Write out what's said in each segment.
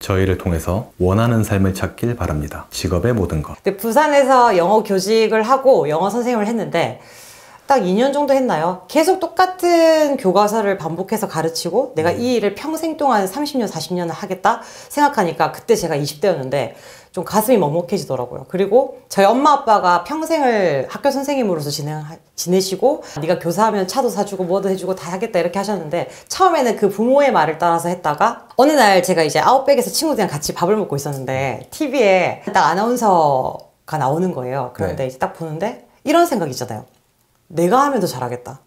저희를 통해서 원하는 삶을 찾길 바랍니다. 직업의 모든 것. 근데 부산에서 영어 교직을 하고 영어 선생님을 했는데 딱 2년 정도 했나요? 계속 똑같은 교과서를 반복해서 가르치고 내가 이 일을 평생 동안 30년, 40년을 하겠다 생각하니까 그때 제가 20대였는데 좀 가슴이 먹먹해지더라고요. 그리고 저희 엄마 아빠가 평생을 학교 선생님으로서 지내시고 네가 교사하면 차도 사주고 뭐도 해주고 다 하겠다 이렇게 하셨는데 처음에는 그 부모의 말을 따라서 했다가 어느 날 제가 이제 아웃백에서 친구들이랑 같이 밥을 먹고 있었는데 TV에 딱 아나운서가 나오는 거예요. 그런데 이제 딱 보는데 이런 생각 있잖아요. 내가 하면 더 잘하겠다.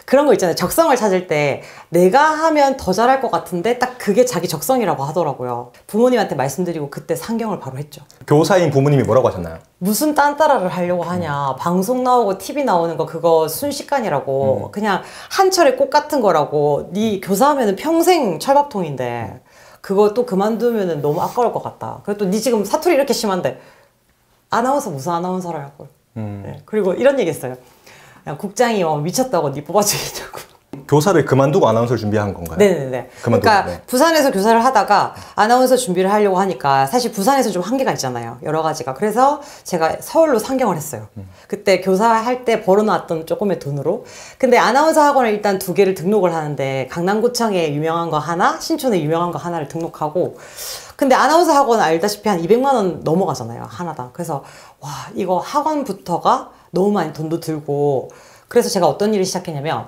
그런 거 있잖아요. 적성을 찾을 때 내가 하면 더 잘할 것 같은데 딱 그게 자기 적성이라고 하더라고요. 부모님한테 말씀드리고 그때 상경을 바로 했죠. 교사인 부모님이 뭐라고 하셨나요? 무슨 딴따라를 하려고 하냐. 방송 나오고 TV 나오는 거 그거 순식간이라고. 그냥 한철의 꽃 같은 거라고. 네 교사하면 평생 철밥통인데 그거 또 그만두면 너무 아까울 것 같다. 그리고 또 네 지금 사투리 이렇게 심한데 아나운서 무슨 아나운서라고. 네. 그리고 이런 얘기 했어요. 국장이 미쳤다고 니 뽑아주겠냐고. 교사를 그만두고 아나운서를 준비한 건가요? 네네네. 그만두고, 그러니까 네. 부산에서 교사를 하다가 아나운서 준비를 하려고 하니까 사실 부산에서 좀 한계가 있잖아요. 여러 가지가. 그래서 제가 서울로 상경을 했어요. 그때 교사할 때 벌어놨던 조금의 돈으로. 근데 아나운서 학원을 일단 2개를 등록을 하는데 강남구청에 유명한 거 하나, 신촌에 유명한 거 하나를 등록하고 근데 아나운서 학원 알다시피 한 200만 원 넘어가잖아요. 하나당. 그래서 와 이거 학원부터가 너무 많이 돈도 들고 그래서 제가 어떤 일을 시작했냐면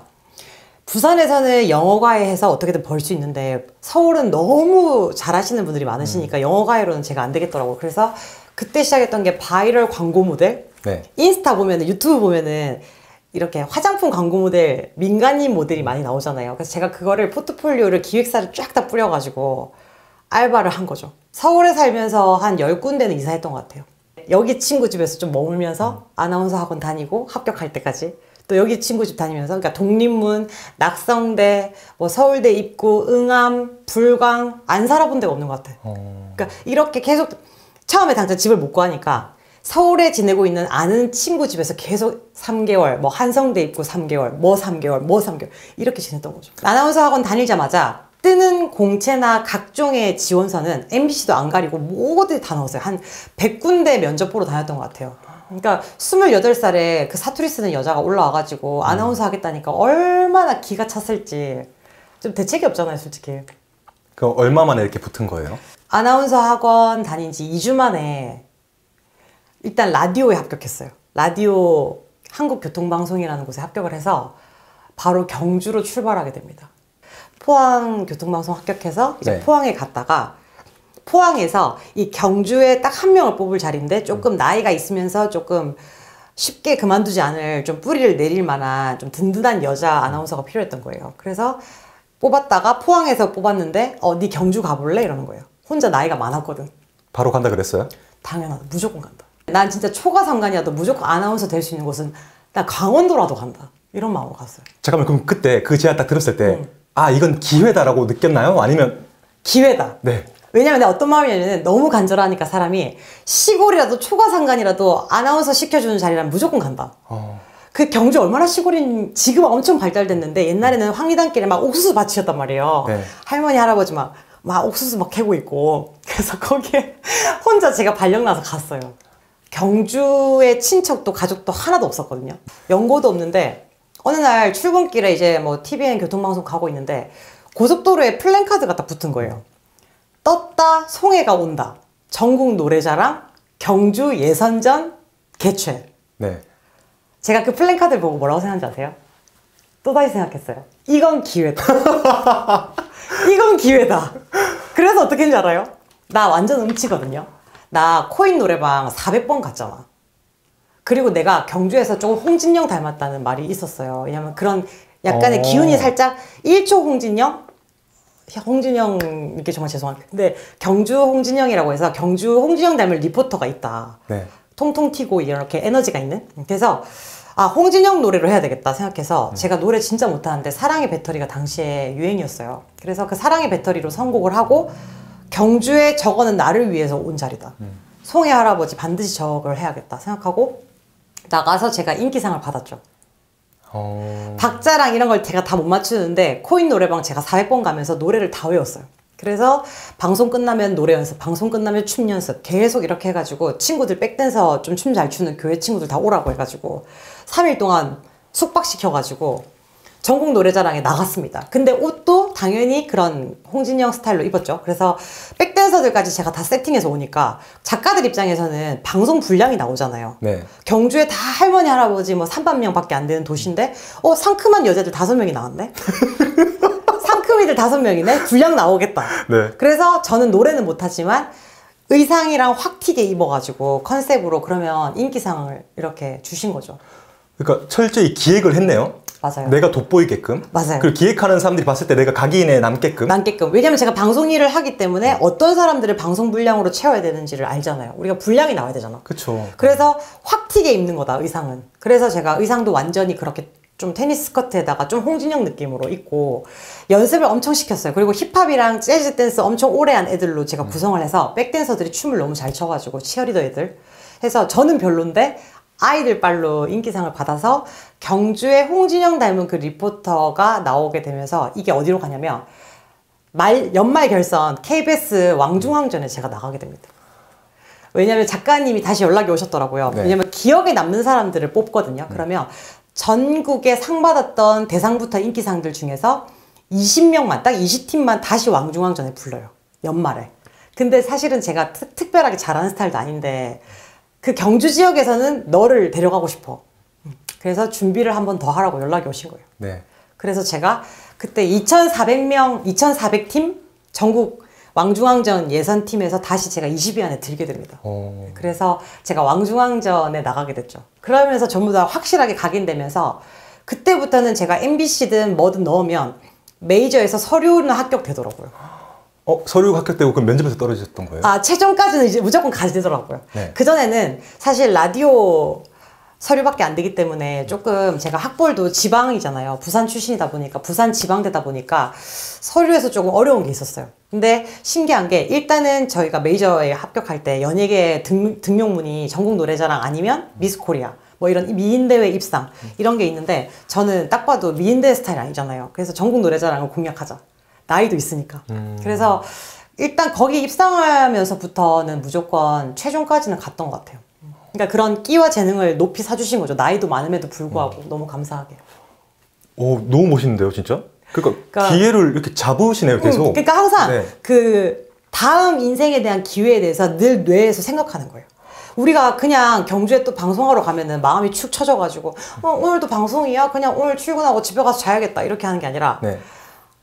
부산에서는 영어과외 해서 어떻게든 벌 수 있는데 서울은 너무 잘하시는 분들이 많으시니까 영어과외로는 제가 안 되겠더라고요. 그래서 그때 시작했던 게 바이럴 광고 모델. 네. 인스타 보면은 유튜브 보면은 이렇게 화장품 광고 모델, 민간인 모델이 많이 나오잖아요. 그래서 제가 그거를 포트폴리오를 기획사를 쫙 다 뿌려가지고 알바를 한 거죠. 서울에 살면서 한 10군데는 이사했던 것 같아요. 여기 친구 집에서 좀 머물면서 아나운서 학원 다니고 합격할 때까지 또 여기 친구 집 다니면서 그러니까 독립문, 낙성대, 뭐 서울대 입구, 응암, 불광 안 살아본 데가 없는 것 같아요. 그러니까 이렇게 계속 처음에 당장 집을 못 구하니까 서울에 지내고 있는 아는 친구 집에서 계속 3개월, 뭐 한성대 입구 3개월, 뭐 3개월, 뭐 3개월 이렇게 지냈던 거죠. 아나운서 학원 다니자마자 뜨는 공채나 각종의 지원서는 MBC도 안 가리고 모두 다 넣었어요. 한 100군데 면접 보러 다녔던 것 같아요. 그러니까 28살에 그 사투리 쓰는 여자가 올라와가지고 아나운서 하겠다니까 얼마나 기가 찼을지 좀 대책이 없잖아요, 솔직히. 그 얼마 만에 이렇게 붙은 거예요? 아나운서 학원 다닌 지 2주 만에 일단 라디오에 합격했어요. 라디오 한국교통방송이라는 곳에 합격을 해서 바로 경주로 출발하게 됩니다. 포항 교통방송 합격해서 이제 네. 포항에 갔다가 포항에서 이 경주에 딱 한 명을 뽑을 자리인데 조금 나이가 있으면서 조금 쉽게 그만두지 않을 좀 뿌리를 내릴 만한 좀 든든한 여자 아나운서가 필요했던 거예요. 그래서 뽑았다가 포항에서 뽑았는데 네 경주 가볼래? 이러는 거예요. 혼자 나이가 많았거든. 바로 간다 그랬어요? 당연하다. 무조건 간다. 난 진짜 초과 상관이라도 무조건 아나운서 될 수 있는 곳은 난 강원도라도 간다. 이런 마음으로 갔어요. 잠깐만 그럼 그때 그 제안 딱 들었을 때 아 이건 기회다라고 느꼈나요? 아니면 기회다. 네. 왜냐면 내가 어떤 마음이냐면 너무 간절하니까 사람이 시골이라도 초과 상관이라도 아나운서 시켜주는 자리라면 무조건 간다. 그 경주 얼마나 시골인 지금 엄청 발달됐는데 옛날에는 황리단길에 막 옥수수 밭이었단 말이에요. 네. 할머니 할아버지 막 옥수수 막 캐고 있고 그래서 거기에 혼자 제가 발령 나서 갔어요. 경주에 친척도 가족도 하나도 없었거든요. 연고도 없는데 어느 날 출근길에 이제 뭐 TVN 교통방송 가고 있는데 고속도로에 플랜카드가 딱 붙은 거예요. 떴다 송해가 온다. 전국 노래자랑 경주 예선전 개최. 네. 제가 그 플랜카드를 보고 뭐라고 생각하는지 아세요? 또다시 생각했어요. 이건 기회다. 이건 기회다. 그래서 어떻게 했는지 알아요? 나 완전 음치거든요. 나 코인 노래방 400번 갔잖아. 그리고 내가 경주에서 조금 홍진영 닮았다는 말이 있었어요. 왜냐면 그런 약간의 기운이 살짝 1초 홍진영님께 정말 죄송합니다. 근데 경주 홍진영이라고 해서 경주 홍진영 닮은 리포터가 있다. 네. 통통 튀고 이렇게 에너지가 있는. 그래서 홍진영 노래로 해야 되겠다 생각해서 제가 노래 진짜 못하는데 사랑의 배터리가 당시에 유행이었어요. 그래서 그 사랑의 배터리로 선곡을 하고 경주에 저거는 나를 위해서 온 자리다. 송해 할아버지 반드시 저걸 해야겠다 생각하고 나가서 제가 인기상을 받았죠. 박자랑 이런 걸 제가 다 못 맞추는데 코인 노래방 제가 400번 가면서 노래를 다 외웠어요. 그래서 방송 끝나면 노래 연습, 방송 끝나면 춤 연습 계속 이렇게 해가지고 친구들 백댄서 좀 춤 잘 추는 교회 친구들 다 오라고 해가지고 3일 동안 숙박시켜가지고 전국 노래자랑에 나갔습니다. 근데 옷도 당연히 그런 홍진영 스타일로 입었죠. 그래서 백댄서들까지 제가 다 세팅해서 오니까 작가들 입장에서는 방송 분량이 나오잖아요. 네. 경주에 다 할머니 할아버지 뭐 3만 명밖에 안 되는 도시인데 상큼한 여자들 5명이 나왔네? 상큼이들 5명이네? 분량 나오겠다. 네. 그래서 저는 노래는 못하지만 의상이랑 확 튀게 입어가지고 컨셉으로 그러면 인기상을 이렇게 주신 거죠. 그러니까 철저히 기획을 했네요. 맞아요. 내가 돋보이게끔. 맞아요. 그리고 기획하는 사람들이 봤을 때 내가 각인에 남게끔. 왜냐면 제가 방송 일을 하기 때문에 어떤 사람들을 방송 분량으로 채워야 되는지를 알잖아요. 우리가 분량이 나와야 되잖아. 그쵸. 그래서 확 튀게 입는 거다, 의상은. 그래서 제가 의상도 완전히 그렇게 좀 테니스 스커트에다가 좀 홍진영 느낌으로 입고 연습을 엄청 시켰어요. 그리고 힙합이랑 재즈 댄스 엄청 오래 한 애들로 제가 구성을 해서 백댄서들이 춤을 너무 잘 춰가지고 치어리더 애들 해서 저는 별론데 아이들 빨로 인기상을 받아서 경주에 홍진영 닮은 그 리포터가 나오게 되면서 이게 어디로 가냐면 연말 결선 KBS 왕중왕전에 제가 나가게 됩니다. 왜냐면 작가님이 다시 연락이 오셨더라고요. 네. 왜냐면 기억에 남는 사람들을 뽑거든요. 그러면 전국에 상 받았던 대상부터 인기상들 중에서 20명만, 딱 20팀만 다시 왕중왕전에 불러요. 연말에. 근데 사실은 제가 특별하게 잘하는 스타일도 아닌데 그 경주 지역에서는 너를 데려가고 싶어. 그래서 준비를 한 번 더 하라고 연락이 오신 거예요. 네. 그래서 제가 그때 2,400팀 전국 왕중왕전 예선팀에서 다시 제가 20위 안에 들게 됩니다. 그래서 제가 왕중왕전에 나가게 됐죠. 그러면서 전부 다 확실하게 각인되면서 그때부터는 제가 MBC든 뭐든 넣으면 메이저에서 서류는 합격되더라고요. 서류가 합격되고 그럼 면접에서 떨어졌던 거예요? 최종까지는 이제 무조건 가야 되더라고요. 네. 그전에는 사실 라디오 서류밖에 안 되기 때문에 조금 제가 학벌도 지방이잖아요. 부산 출신이다 보니까, 부산 지방대다 보니까 서류에서 조금 어려운 게 있었어요. 근데 신기한 게 일단은 저희가 메이저에 합격할 때 연예계 등용문이 전국 노래자랑 아니면 미스 코리아 뭐 이런 미인대회 입상 이런 게 있는데 저는 딱 봐도 미인대회 스타일 아니잖아요. 그래서 전국 노래자랑을 공략하자. 나이도 있으니까. 그래서 일단 거기 입상하면서부터는 무조건 최종까지는 갔던 것 같아요. 그러니까 그런 끼와 재능을 높이 사주신 거죠. 나이도 많음에도 불구하고 너무 감사하게. 너무 멋있는데요, 진짜? 그러니까 기회를 이렇게 잡으시네요, 계속. 그러니까 항상 네. 그 다음 인생에 대한 기회에 대해서 늘 뇌에서 생각하는 거예요. 우리가 그냥 경주에 또 방송하러 가면은 마음이 축 처져가지고 오늘도 방송이야? 그냥 오늘 출근하고 집에 가서 자야겠다 이렇게 하는 게 아니라 네.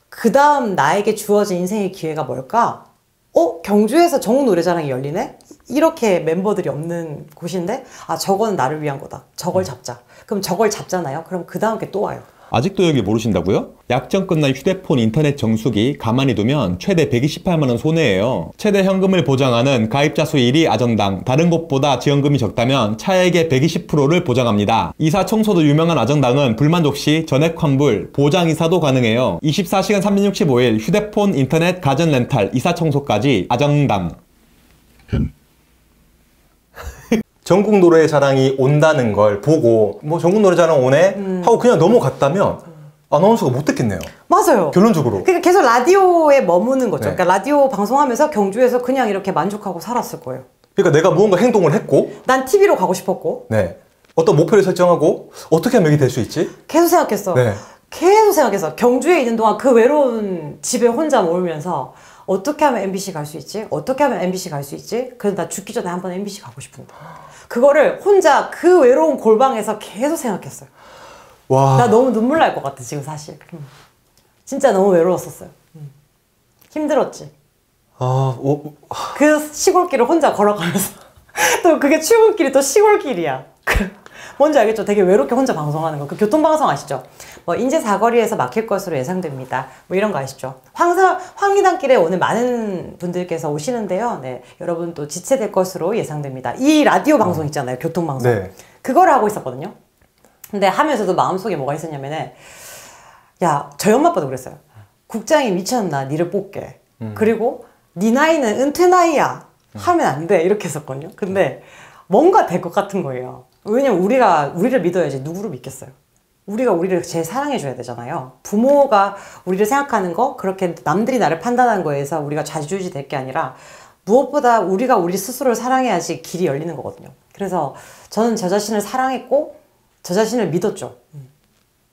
그 다음 나에게 주어진 인생의 기회가 뭘까? 경주에서 전국 노래자랑이 열리네? 이렇게 멤버들이 없는 곳인데 저거는 나를 위한 거다. 저걸 잡자. 그럼 저걸 잡잖아요. 그럼 그 다음 게 또 와요. 아직도 여기 모르신다고요? 약정 끝난 휴대폰 인터넷 정수기 가만히 두면 최대 128만원 손해예요. 최대 현금을 보장하는 가입자 수 1위 아정당, 다른 곳보다 지원금이 적다면 차액의 120%를 보장합니다. 이사 청소도 유명한 아정당은 불만족 시 전액 환불, 보장 이사도 가능해요. 24시간 365일 휴대폰, 인터넷, 가전 렌탈, 이사 청소까지 아정당. 전국 노래자랑이 온다는 걸 보고 뭐 전국 노래자랑 오네 하고 그냥 넘어갔다면 아나운서가 못 됐겠네요. 맞아요. 결론적으로. 그러니까 계속 라디오에 머무는 거죠. 네. 그러니까 라디오 방송하면서 경주에서 그냥 이렇게 만족하고 살았을 거예요. 그러니까 내가 무언가 행동을 했고 난 TV로 가고 싶었고 네. 어떤 목표를 설정하고 어떻게 하면 여기 될 수 있지? 계속 생각했어. 네. 계속 생각했어. 경주에 있는 동안 그 외로운 집에 혼자 머물면서 어떻게 하면 MBC 갈 수 있지? 어떻게 하면 MBC 갈 수 있지? 그래서 나 죽기 전에 한번 MBC 가고 싶은데. 그거를 혼자 그 외로운 골방에서 계속 생각했어요. 와. 나 너무 눈물 날 것 같아, 지금 사실. 진짜 너무 외로웠었어요. 힘들었지. 그 시골길을 혼자 걸어가면서. 또 그게 출근길이 또 시골길이야. 뭔지 알겠죠? 되게 외롭게 혼자 방송하는 거. 그 교통방송 아시죠? 뭐 인제 사거리에서 막힐 것으로 예상됩니다. 뭐 이런 거 아시죠? 황리단길에 오늘 많은 분들께서 오시는데요. 네, 여러분 또 지체될 것으로 예상됩니다. 이 라디오 방송 있잖아요. 교통방송. 네. 그걸 하고 있었거든요. 근데 하면서도 마음속에 뭐가 있었냐면은 야, 저희 엄마 아빠도 그랬어요. 국장이 미쳤나 니를 뽑게. 그리고 네 나이는 은퇴 나이야. 하면 안 돼. 이렇게 했었거든요. 근데 뭔가 될 것 같은 거예요. 왜냐면 우리를 믿어야지 누구를 믿겠어요. 우리가 우리를 제일 사랑해줘야 되잖아요. 부모가 우리를 생각하는 거, 그렇게 남들이 나를 판단하는 거에서 우리가 좌지우지 될 게 아니라 무엇보다 우리가 우리 스스로를 사랑해야지 길이 열리는 거거든요. 그래서 저는 저 자신을 사랑했고 저 자신을 믿었죠.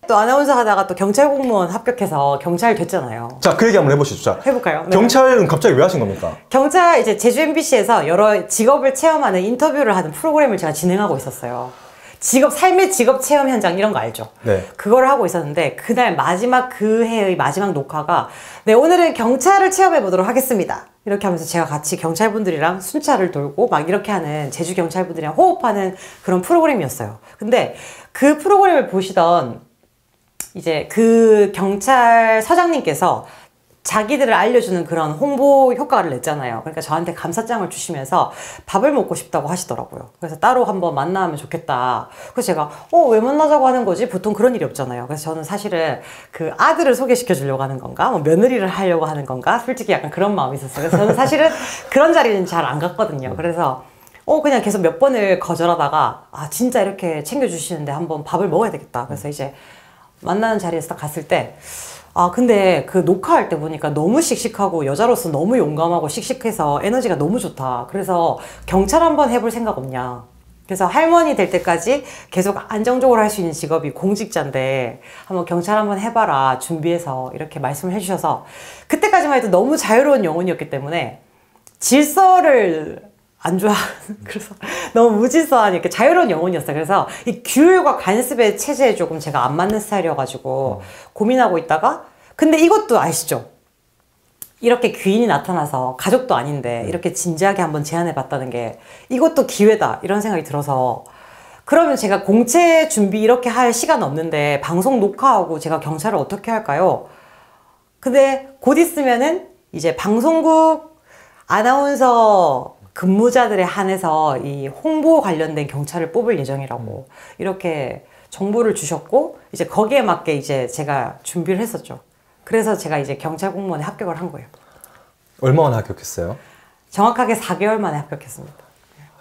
또 아나운서 하다가 또 경찰 공무원 합격해서 경찰 됐잖아요. 자, 그 얘기 한번 해보시죠. 자, 해볼까요? 네. 경찰은 갑자기 왜 하신 겁니까? 경찰 이제 제주 MBC에서 여러 직업을 체험하는 인터뷰를 하는 프로그램을 제가 진행하고 있었어요. 삶의 직업 체험 현장 이런 거 알죠? 네. 그걸 하고 있었는데 그날 마지막 그 해의 마지막 녹화가 네, 오늘은 경찰을 체험해 보도록 하겠습니다. 이렇게 하면서 제가 같이 경찰분들이랑 순찰을 돌고 막 이렇게 하는 제주 경찰분들이랑 호흡하는 그런 프로그램이었어요. 근데 그 프로그램을 보시던 이제 그 경찰 서장님께서 자기들을 알려주는 그런 홍보 효과를 냈잖아요. 그러니까 저한테 감사장을 주시면서 밥을 먹고 싶다고 하시더라고요. 그래서 따로 한번 만나면 좋겠다. 그래서 제가 왜 만나자고 하는 거지? 보통 그런 일이 없잖아요. 그래서 저는 사실은 그 아들을 소개시켜 주려고 하는 건가? 뭐 며느리를 하려고 하는 건가? 솔직히 약간 그런 마음이 있었어요. 그래서 저는 사실은 그런 자리는 잘 안 갔거든요. 그래서 그냥 계속 몇 번을 거절하다가 진짜 이렇게 챙겨주시는데 한번 밥을 먹어야 되겠다. 그래서 이제 만나는 자리에서 딱 갔을 때 근데 그 녹화할 때 보니까 너무 씩씩하고 여자로서 너무 용감하고 씩씩해서 에너지가 너무 좋다. 그래서 경찰 한번 해볼 생각 없냐. 그래서 할머니 될 때까지 계속 안정적으로 할 수 있는 직업이 공직자인데 한번 경찰 한번 해봐라 준비해서 이렇게 말씀을 해주셔서 그때까지만 해도 너무 자유로운 영혼이었기 때문에 질서를 안 좋아. 그래서 너무 무질서한 이렇게 자유로운 영혼이었어요. 그래서 이 규율과 관습의 체제에 조금 제가 안 맞는 스타일이어가지고 고민하고 있다가 근데 이것도 아시죠? 이렇게 귀인이 나타나서 가족도 아닌데 이렇게 진지하게 한번 제안해 봤다는 게 이것도 기회다 이런 생각이 들어서 그러면 제가 공채 준비 이렇게 할 시간 없는데 방송 녹화하고 제가 경찰을 어떻게 할까요? 근데 곧 있으면은 이제 방송국 아나운서 근무자들에 한해서 이 홍보 관련된 경찰을 뽑을 예정이라고 이렇게 정보를 주셨고 이제 거기에 맞게 이제 제가 준비를 했었죠. 그래서 제가 이제 경찰 공무원에 합격을 한 거예요. 얼마 만에 합격했어요? 정확하게 4개월 만에 합격했습니다.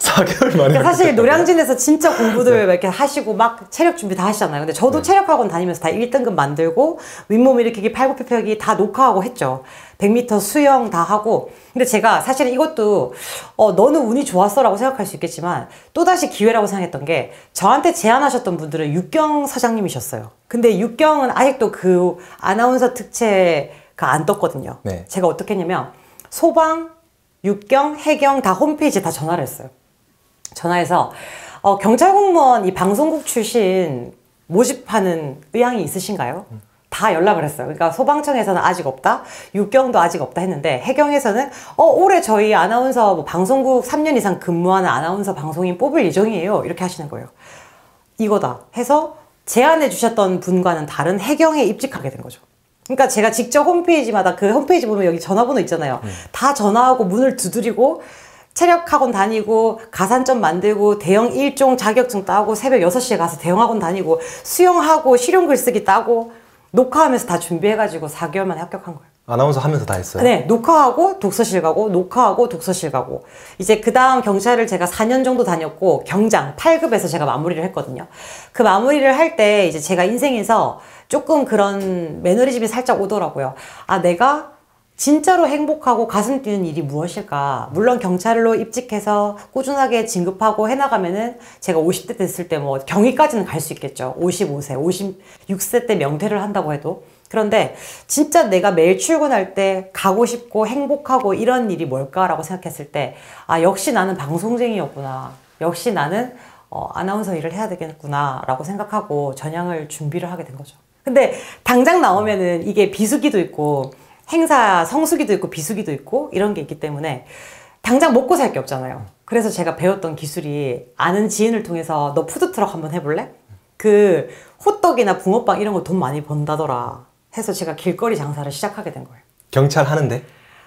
4개월 만에. 그러니까 사실 노량진에서 진짜 공부들 이렇게 하시고 막 체력 준비 다 하시잖아요. 근데 저도 체력학원 다니면서 다 1등급 만들고 윗몸 일으키기, 팔굽혀펴기 다 녹화하고 했죠. 100m 수영 다 하고. 근데 제가 사실은 이것도 너는 운이 좋았어 라고 생각할 수 있겠지만 또다시 기회라고 생각했던 게 저한테 제안하셨던 분들은 육경 서장님이셨어요. 근데 육경은 아직도 그 아나운서 특채가 안 떴거든요. 네. 제가 어떻게 했냐면 소방, 육경, 해경 다 홈페이지에 다 전화를 했어요. 전화해서 경찰 공무원 이 방송국 출신 모집하는 의향이 있으신가요? 다 연락을 했어요. 그러니까 소방청에서는 아직 없다, 육경도 아직 없다 했는데 해경에서는 올해 저희 아나운서 뭐 방송국 3년 이상 근무하는 아나운서 방송인 뽑을 예정이에요. 이렇게 하시는 거예요. 이거다 해서 제안해 주셨던 분과는 다른 해경에 입직하게 된 거죠. 그러니까 제가 직접 홈페이지마다 그 홈페이지 보면 여기 전화번호 있잖아요. 다 전화하고 문을 두드리고 체력학원 다니고 가산점 만들고 대형 1종 자격증 따고 새벽 6시에 가서 대형학원 다니고 수영하고 실용 글쓰기 따고 녹화하면서 다 준비해가지고 4개월 만에 합격한 거예요. 아나운서 하면서 다 했어요? 네, 녹화하고 독서실 가고 녹화하고 독서실 가고 이제 그 다음 경찰을 제가 4년 정도 다녔고 경장 8급에서 제가 마무리를 했거든요. 그 마무리를 할 때 이제 제가 인생에서 조금 그런 매너리즘이 살짝 오더라고요. 내가 진짜로 행복하고 가슴 뛰는 일이 무엇일까? 물론 경찰로 입직해서 꾸준하게 진급하고 해나가면은 제가 50대 됐을 때 뭐 경위까지는 갈 수 있겠죠. 55세, 56세 때 명퇴를 한다고 해도. 그런데 진짜 내가 매일 출근할 때 가고 싶고 행복하고 이런 일이 뭘까라고 생각했을 때 역시 나는 방송쟁이였구나. 역시 나는 아나운서 일을 해야 되겠구나 라고 생각하고 전향을 준비를 하게 된 거죠. 근데 당장 나오면은 이게 비수기도 있고 행사 성수기도 있고 비수기도 있고 이런 게 있기 때문에 당장 먹고 살 게 없잖아요. 그래서 제가 배웠던 기술이 아는 지인을 통해서 너 푸드트럭 한번 해볼래? 그 호떡이나 붕어빵 이런 거 돈 많이 번다더라 해서 제가 길거리 장사를 시작하게 된 거예요. 경찰 하는데?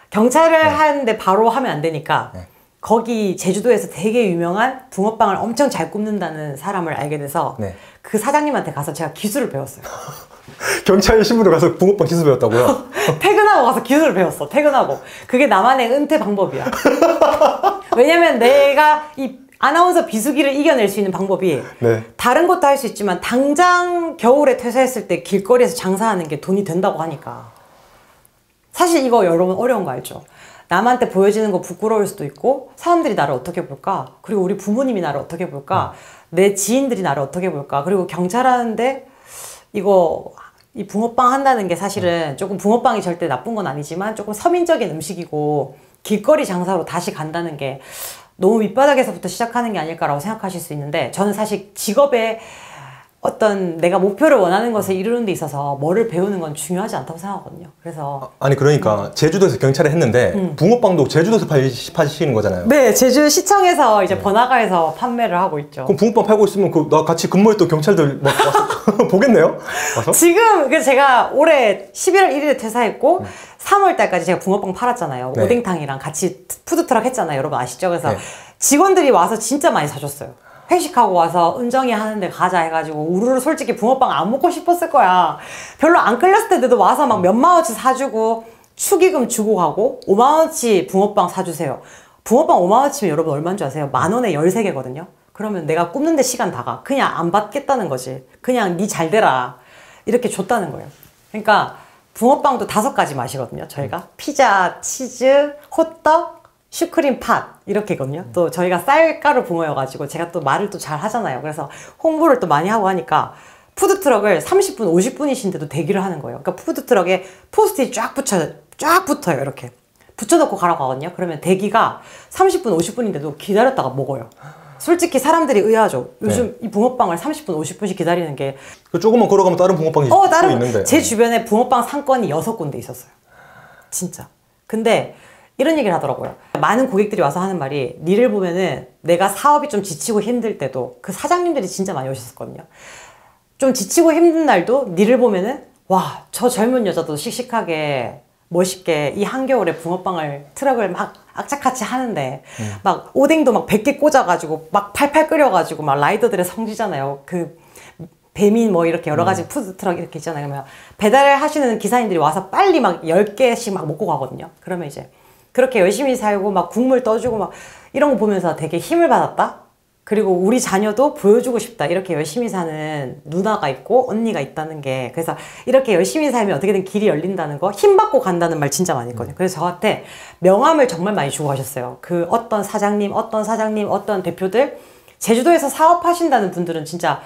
경찰을 하는데 바로 하면 안 되니까 거기 제주도에서 되게 유명한 붕어빵을 엄청 잘 굽는다는 사람을 알게 돼서 그 사장님한테 가서 제가 기술을 배웠어요. 경찰 신분으로 가서 붕어빵 기술 배웠다고요? 퇴근하고 가서 기술을 배웠어. 퇴근하고. 그게 나만의 은퇴 방법이야. 왜냐면 내가 이 아나운서 비수기를 이겨낼 수 있는 방법이 네. 다른 것도 할 수 있지만 당장 겨울에 퇴사했을 때 길거리에서 장사하는 게 돈이 된다고 하니까 사실 이거 여러분 어려운 거 알죠? 남한테 보여지는 거 부끄러울 수도 있고 사람들이 나를 어떻게 볼까? 그리고 우리 부모님이 나를 어떻게 볼까? 내 지인들이 나를 어떻게 볼까? 그리고 경찰 하는데 이거 이 붕어빵 한다는 게 사실은 조금 붕어빵이 절대 나쁜 건 아니지만 조금 서민적인 음식이고 길거리 장사로 다시 간다는 게 너무 밑바닥에서부터 시작하는 게 아닐까라고 생각하실 수 있는데 저는 사실 직업에 어떤 내가 목표를 원하는 것을 이루는 데 있어서 뭐를 배우는 건 중요하지 않다고 생각하거든요. 그래서 아니 그러니까 제주도에서 경찰을 했는데 붕어빵도 제주도에서 파시는 거잖아요. 네, 제주시청에서 이제 번화가에서 판매를 하고 있죠. 그럼 붕어빵 팔고 있으면 나 같이 근무했던 경찰들 막 와서 보겠네요? 와서? 지금 그래서 제가 올해 11월 1일에 퇴사했고 3월 달까지 제가 붕어빵 팔았잖아요. 네. 오뎅탕이랑 같이 푸드트럭 했잖아요. 여러분 아시죠? 그래서 네. 직원들이 와서 진짜 많이 사줬어요. 회식하고 와서 은정이 하는데 가자 해가지고 우르르 솔직히 붕어빵 안 먹고 싶었을 거야. 별로 안 끌렸을 텐데도 와서 막 몇만 원치 사주고 축의금 주고 가고 5만 원치 붕어빵 사주세요. 붕어빵 5만 원치면 여러분 얼마인 줄 아세요? 만 원에 13개거든요. 그러면 내가 굽는데 시간 다 가. 그냥 안 받겠다는 거지. 그냥 니 잘 되라. 이렇게 줬다는 거예요. 그러니까 붕어빵도 5가지 맛이거든요. 저희가 피자, 치즈, 호떡, 슈크림 팥 이렇게거든요. 또 저희가 쌀가루 붕어여가지고 제가 또 말을 또 잘 하잖아요. 그래서 홍보를 또 많이 하고 하니까 푸드트럭을 30분, 50분이신데도 대기를 하는 거예요. 그러니까 푸드트럭에 포스트잇 쫙 붙어요. 이렇게 붙여놓고 가라고 하거든요. 그러면 대기가 30분, 50분인데도 기다렸다가 먹어요. 솔직히 사람들이 의아하죠. 요즘 이 붕어빵을 30분, 50분씩 기다리는 게 조금만 걸어가면 다른 붕어빵이 또 있는데. 제 주변에 붕어빵 상권이 6군데 있었어요. 진짜. 근데 이런 얘기를 하더라고요. 많은 고객들이 와서 하는 말이 니를 보면은 내가 사업이 좀 지치고 힘들 때도 그 사장님들이 진짜 많이 오셨었거든요. 좀 지치고 힘든 날도 니를 보면은 와, 저 젊은 여자도 씩씩하게 멋있게 이 한겨울에 붕어빵을 트럭을 막 악착같이 하는데 막 오뎅도 막 100개 꽂아가지고 막 팔팔 끓여가지고 막 라이더들의 성지잖아요. 그 배민 뭐 이렇게 여러 가지 푸드트럭 이렇게 있잖아요. 그러면 배달을 하시는 기사님들이 와서 빨리 막 10개씩 막 먹고 가거든요. 그러면 이제 그렇게 열심히 살고 막 국물 떠주고 막 이런 거 보면서 되게 힘을 받았다. 그리고 우리 자녀도 보여주고 싶다. 이렇게 열심히 사는 누나가 있고 언니가 있다는 게 그래서 이렇게 열심히 살면 어떻게든 길이 열린다는 거 힘 받고 간다는 말 진짜 많이 했거든요. 그래서 저한테 명함을 정말 많이 주고 가셨어요. 그 어떤 사장님, 어떤 대표들 제주도에서 사업하신다는 분들은 진짜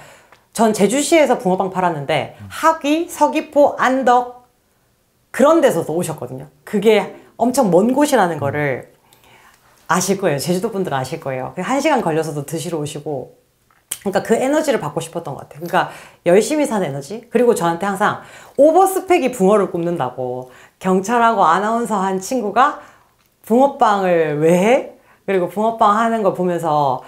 전 제주시에서 붕어빵 팔았는데 하기, 서귀포, 안덕 그런 데서도 오셨거든요. 그게 엄청 먼 곳이라는 거를 아실 거예요. 제주도 분들은 아실 거예요. 1시간 걸려서도 드시러 오시고 그러니까 그 에너지를 받고 싶었던 것 같아요. 그러니까 열심히 사는 에너지. 그리고 저한테 항상 오버스펙이 붕어를 굽는다고 경찰하고 아나운서 한 친구가 붕어빵을 왜 해? 그리고 붕어빵 하는 걸 보면서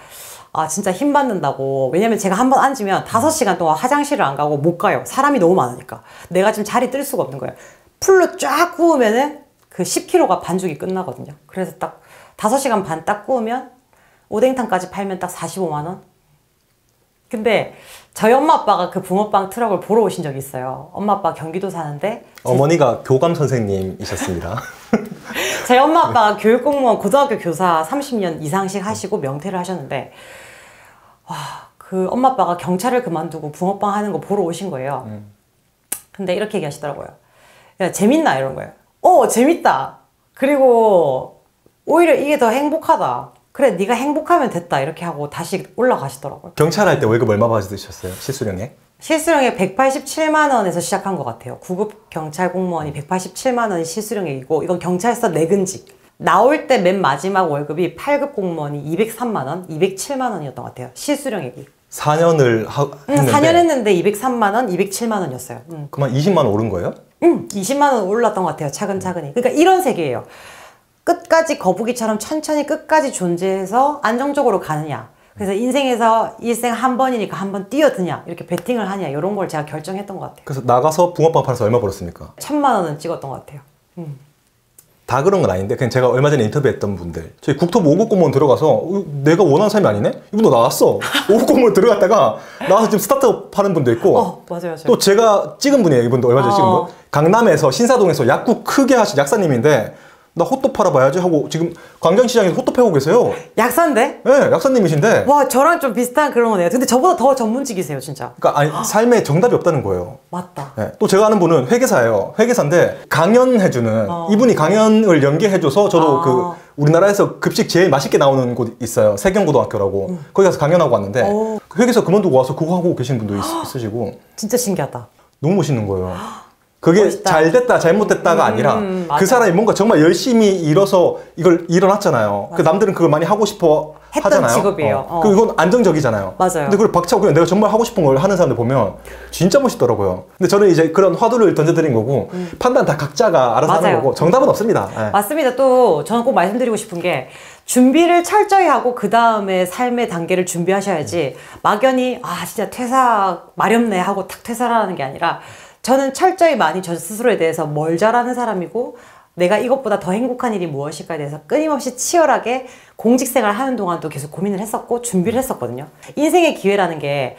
아 진짜 힘 받는다고. 왜냐면 제가 한번 앉으면 5시간 동안 화장실을 안 가고 못 가요. 사람이 너무 많으니까. 내가 지금 자리 뜰 수가 없는 거예요. 풀로 쫙 구우면은 그 10kg가 반죽이 끝나거든요. 그래서 딱 5시간 반 딱 구우면 오뎅탕까지 팔면 딱 45만 원? 근데 저희 엄마 아빠가 그 붕어빵 트럭을 보러 오신 적이 있어요. 엄마 아빠 경기도 사는데 어머니가 교감 선생님이셨습니다. 저희 엄마 아빠가 교육공무원 고등학교 교사 30년 이상씩 하시고 명퇴를 하셨는데 와, 그 엄마 아빠가 경찰을 그만두고 붕어빵 하는 거 보러 오신 거예요. 근데 이렇게 얘기하시더라고요. 야, 재밌나? 이런 거예요. 재밌다. 그리고 오히려 이게 더 행복하다. 그래, 네가 행복하면 됐다. 이렇게 하고 다시 올라가시더라고요. 경찰 할 때 월급 얼마 받으셨어요? 실수령에? 실수령액 187만 원에서 시작한 것 같아요. 9급 경찰 공무원이 187만 원이 실수령액이고 이건 경찰서 내근직. 나올 때 맨 마지막 월급이 8급 공무원이 203만 원, 207만 원이었던 것 같아요. 실수령액이. 4년을 했는데 4년 했는데 203만 원, 207만 원이었어요. 그만 20만 원 오른 거예요? 20만 원 올랐던 것 같아요. 차근차근히. 그러니까 이런 세계예요. 끝까지 거북이처럼 천천히 끝까지 존재해서 안정적으로 가느냐. 그래서 인생에서 일생 한 번이니까 한 번 뛰어드냐. 이렇게 베팅을 하냐. 이런 걸 제가 결정했던 것 같아요. 그래서 나가서 붕어빵 팔아서 얼마 벌었습니까? 1,000만 원은 찍었던 것 같아요. 다 그런 건 아닌데 그냥 제가 얼마 전에 인터뷰했던 분들 저희 국토부 5급 공무원 들어가서 내가 원하는 삶이 아니네? 이분도 나왔어. 5급 공무원 들어갔다가 나와서 지금 스타트업 하는 분도 있고 맞아요. 또 제가 찍은 분이에요. 이분도 얼마 전에 찍은 분. 강남에서 신사동에서 약국 크게 하신 약사님인데 나 호떡 팔아봐야지 하고 지금 광장시장에서 호떡 패고 계세요. 약사인데? 네, 약사님이신데. 와, 저랑 좀 비슷한 그런 거네요. 근데 저보다 더 전문직이세요, 진짜. 그러니까 아니, 삶에 정답이 없다는 거예요. 맞다. 네, 또 제가 아는 분은 회계사예요. 회계사인데 강연해주는 이분이 강연을 연계해줘서 저도 그 우리나라에서 급식 제일 맛있게 나오는 곳 있어요. 세경고등학교라고. 거기 가서 강연하고 왔는데 그 회계사 그만두고 와서 그거 하고 계신 분도 있으시고. 진짜 신기하다. 너무 멋있는 거예요. 그게 멋있다. 잘 됐다 잘못됐다가 아니라 맞아. 그 사람이 뭔가 정말 열심히 일어서 이걸 일어났잖아요. 그 남들은 그걸 많이 하고 싶어 했던 하잖아요. 직업이에요. 그리고 이건 안정적이잖아요. 맞아요. 근데 그걸 박차고 그냥 내가 정말 하고 싶은 걸 하는 사람들 보면 진짜 멋있더라고요. 근데 저는 이제 그런 화두를 던져드린 거고 판단 다 각자가 알아서 맞아요. 하는 거고 정답은 없습니다. 네. 맞습니다. 또 저는 꼭 말씀드리고 싶은 게 준비를 철저히 하고 그 다음에 삶의 단계를 준비하셔야지 막연히 아 진짜 퇴사 마렵네 하고 탁 퇴사를 하는 게 아니라 저는 철저히 많이 저 스스로에 대해서 뭘 잘하는 사람이고 내가 이것보다 더 행복한 일이 무엇일까에 대해서 끊임없이 치열하게 공직생활 하는 동안도 계속 고민을 했었고 준비를 했었거든요. 인생의 기회라는 게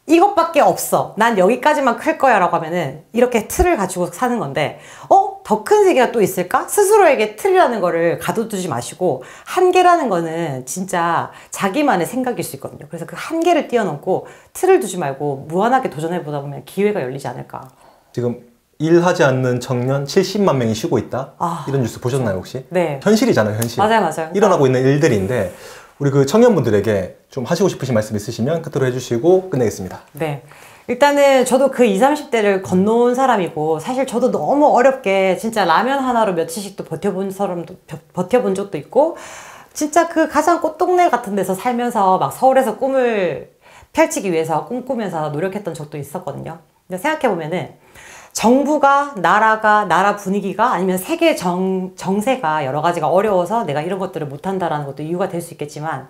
이것밖에 없어. 난 여기까지만 클 거야 라고 하면은 이렇게 틀을 가지고 사는 건데 더 큰 세계가 또 있을까? 스스로에게 틀이라는 거를 가둬두지 마시고 한계라는 거는 진짜 자기만의 생각일 수 있거든요. 그래서 그 한계를 뛰어넘고 틀을 두지 말고 무한하게 도전해보다 보면 기회가 열리지 않을까. 지금 일하지 않는 청년 70만 명이 쉬고 있다? 이런 뉴스 보셨나요 혹시? 네. 현실이잖아요 현실. 맞아요. 일어나고 있는 일들인데 우리 그 청년분들에게 좀 하시고 싶으신 말씀 있으시면 끝으로 해주시고 끝내겠습니다. 네. 일단은 저도 그 20, 30대를 건너온 사람이고 사실 저도 너무 어렵게 진짜 라면 하나로 며칠씩도 버텨본 적도 있고 진짜 그 가장 꽃동네 같은 데서 살면서 막 서울에서 꿈을 펼치기 위해서 꿈꾸면서 노력했던 적도 있었거든요. 근데 생각해보면은 정부가 나라 분위기가 아니면 세계 정세가 여러 가지가 어려워서 내가 이런 것들을 못한다라는 것도 이유가 될 수 있겠지만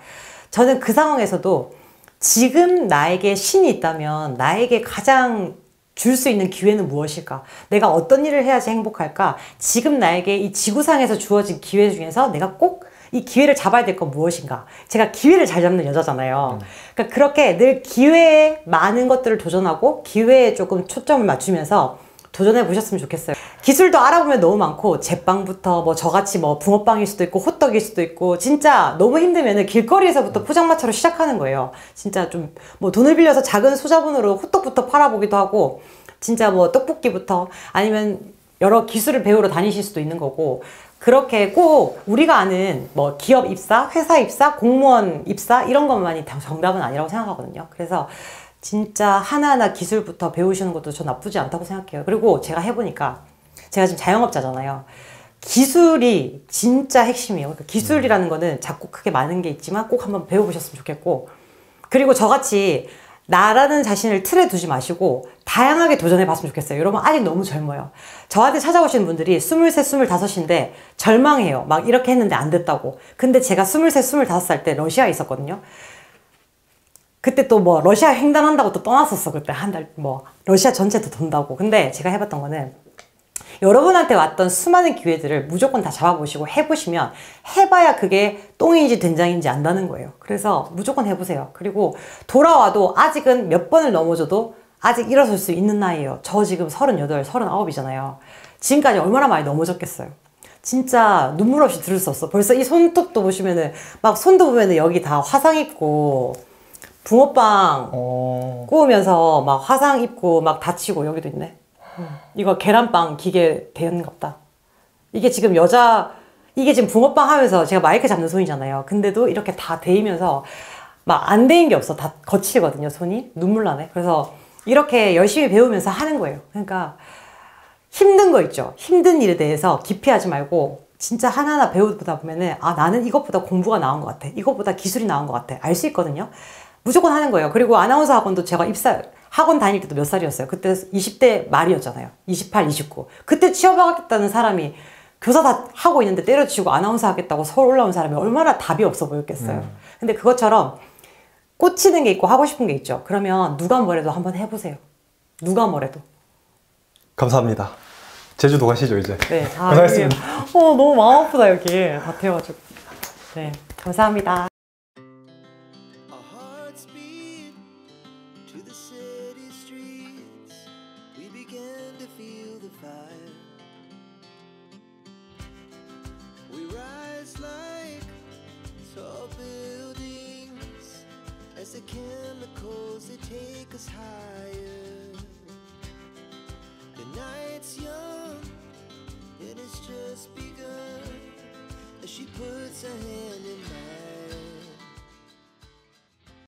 저는 그 상황에서도 지금 나에게 신이 있다면 나에게 가장 줄 수 있는 기회는 무엇일까? 내가 어떤 일을 해야지 행복할까? 지금 나에게 이 지구상에서 주어진 기회 중에서 내가 꼭 이 기회를 잡아야 될 건 무엇인가? 제가 기회를 잘 잡는 여자잖아요. 그러니까 그렇게 늘 기회에 많은 것들을 도전하고 기회에 조금 초점을 맞추면서 도전해 보셨으면 좋겠어요. 기술도 알아보면 너무 많고 제빵부터 뭐 저같이 뭐 붕어빵일 수도 있고 호떡일 수도 있고 진짜 너무 힘들면은 길거리에서부터 포장마차로 시작하는 거예요. 진짜 좀 뭐 돈을 빌려서 작은 소자본으로 호떡부터 팔아보기도 하고 진짜 뭐 떡볶이부터 아니면 여러 기술을 배우러 다니실 수도 있는 거고 그렇게 꼭 우리가 아는 뭐 기업 입사, 회사 입사, 공무원 입사 이런 것만이 정답은 아니라고 생각하거든요. 그래서 진짜 하나하나 기술부터 배우시는 것도 저 나쁘지 않다고 생각해요. 그리고 제가 해보니까 제가 지금 자영업자잖아요. 기술이 진짜 핵심이에요. 그러니까 기술이라는 거는 작고 크게 많은 게 있지만 꼭 한번 배워보셨으면 좋겠고 그리고 저같이 나라는 자신을 틀에 두지 마시고 다양하게 도전해봤으면 좋겠어요. 여러분 아직 너무 젊어요. 저한테 찾아오시는 분들이 23, 25인데 절망해요. 막 이렇게 했는데 안 됐다고. 근데 제가 23, 25살 때 러시아에 있었거든요. 그때 또 뭐 러시아 횡단한다고 또 떠났었어. 그때 한 달 뭐 러시아 전체도 돈다고. 근데 제가 해봤던 거는 여러분한테 왔던 수많은 기회들을 무조건 다 잡아보시고 해보시면 해봐야 그게 똥인지 된장인지 안다는 거예요. 그래서 무조건 해보세요. 그리고 돌아와도 아직은 몇 번을 넘어져도 아직 일어설 수 있는 나이에요. 저 지금 38, 39이잖아요. 지금까지 얼마나 많이 넘어졌겠어요. 진짜 눈물 없이 들을 수 없어. 벌써 이 손톱도 보시면은 막 손도 보면은 여기 다 화상 입고 붕어빵 구우면서 막 화상 입고 막 다치고 여기도 있네. 이거 계란빵 기계 대연갑다. 이게 지금 이게 지금 붕어빵 하면서 제가 마이크 잡는 손이잖아요. 근데도 이렇게 다 데이면서 막 안 데인 게 없어. 다 거칠거든요, 손이. 눈물 나네. 그래서 이렇게 열심히 배우면서 하는 거예요. 그러니까 힘든 거 있죠. 힘든 일에 대해서 기피하지 말고 진짜 하나하나 배우다 보면은 아 나는 이것보다 공부가 나은 것 같아. 이것보다 기술이 나은 것 같아. 알 수 있거든요. 무조건 하는 거예요. 그리고 아나운서 학원도 제가 학원 다닐 때도 몇 살이었어요. 그때 20대 말이었잖아요. 28, 29. 그때 취업하겠다는 사람이 교사 다 하고 있는데 때려치고 아나운서 하겠다고 서울 올라온 사람이 얼마나 답이 없어 보였겠어요. 근데 그것처럼 꽂히는 게 있고 하고 싶은 게 있죠. 그러면 누가 뭐래도 한번 해보세요. 누가 뭐래도. 감사합니다. 제주도 가시죠 이제. 네. 고생하셨습니다. 너무 마음 아프다 여기. 다 태워가지고. 네. 감사합니다. To the city streets, we began to feel the fire. take us higher. The night's young, it has just begun. As she puts her hand